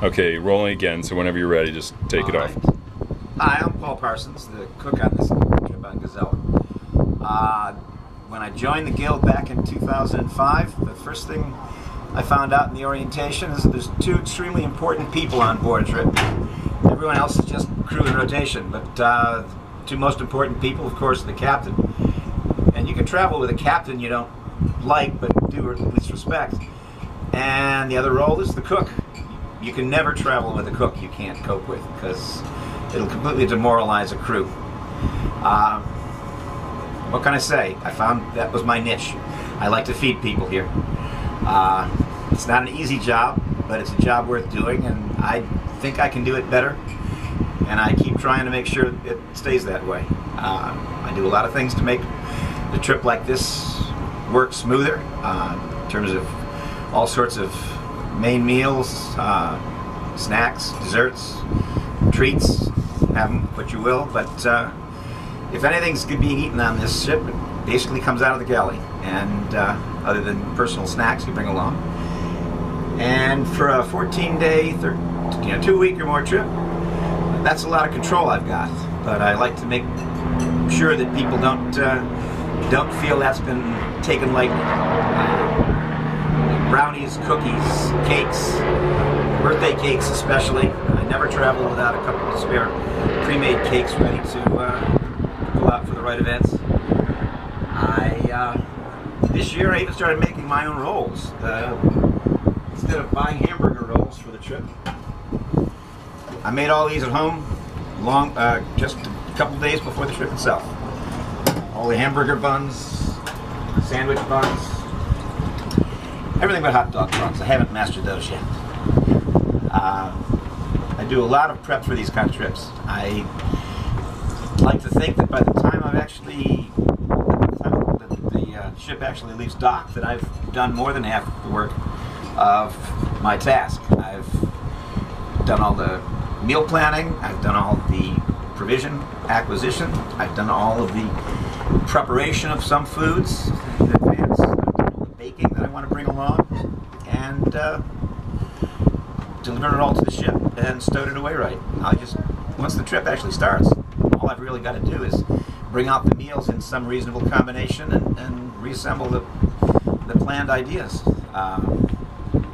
Okay, rolling again, so whenever you're ready, just take it off. Hi, I'm Paul Parsons, the cook on this trip on Gazela. When I joined the guild back in 2005, the first thing I found out in the orientation is that there's two extremely important people on board a trip. Everyone else is just crew and rotation, but the two most important people, of course, are the captain. And you can travel with a captain you don't like, but do or at least respect. And the other role is the cook. You can never travel with a cook you can't cope with, because it'll completely demoralize a crew. What can I say? I found that was my niche. I like to feed people here. It's not an easy job, but it's a job worth doing, and I think I can do it better. And I keep trying to make sure it stays that way. I do a lot of things to make the trip like this work smoother, in terms of all sorts of main meals, snacks, desserts, treats. Have them what you will, but if anything's being eaten on this ship, it basically comes out of the galley, and other than personal snacks you bring along. And for a 14-day, 2-week or more trip, that's a lot of control I've got. But I like to make sure that people don't feel that's been taken lightly. Brownies, cookies, cakes, birthday cakes especially. I never travel without a couple of spare pre-made cakes ready to go out for the right events. This year I even started making my own rolls. Instead of buying hamburger rolls for the trip, I made all these at home just a couple of days before the trip itself. All the hamburger buns, sandwich buns, everything but hot dog buns. I haven't mastered those yet. I do a lot of prep for these kind of trips. I like to think that by the time the ship actually leaves dock, that I've done more than half the work of my task. I've done all the meal planning, I've done all the provision acquisition, I've done all of the preparation of some foods in advance, I've done all the baking that I want to bring along, and delivered it all to the ship and stowed it away right. Once the trip actually starts, all I've really got to do is bring out the meals in some reasonable combination and reassemble the planned ideas.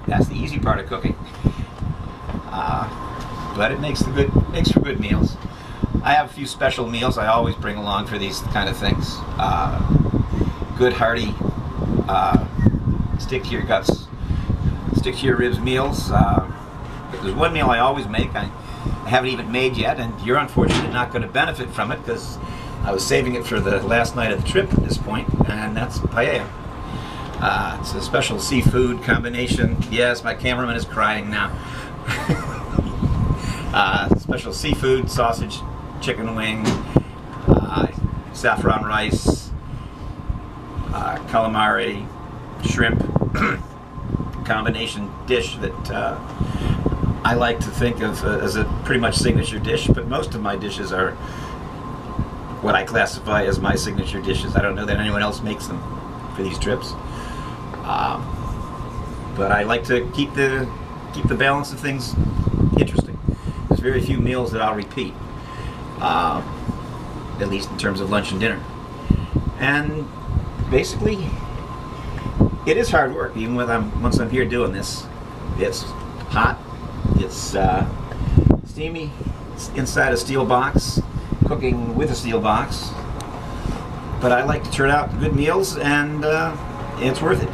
That's the easy part of cooking. But it makes for good meals. I have a few special meals I always bring along for these kind of things. Good hearty, stick to your guts, stick to your ribs meals. There's one meal I always make, I haven't even made yet, and you're unfortunately not going to benefit from it because I was saving it for the last night of the trip at this point, and that's paella. It's a special seafood combination. Yes, my cameraman is crying now. Special seafood, sausage, chicken wing, saffron rice, calamari, shrimp, combination dish that I like to think of as a pretty much signature dish, but most of my dishes are what I classify as my signature dishes. I don't know that anyone else makes them for these trips. But I like to keep the balance of things interesting. There's very few meals that I'll repeat, at least in terms of lunch and dinner. And basically, it is hard work, even once I'm here doing this. It's hot, it's steamy, it's inside a steel box, cooking with a steel box. But I like to turn out good meals, and it's worth it.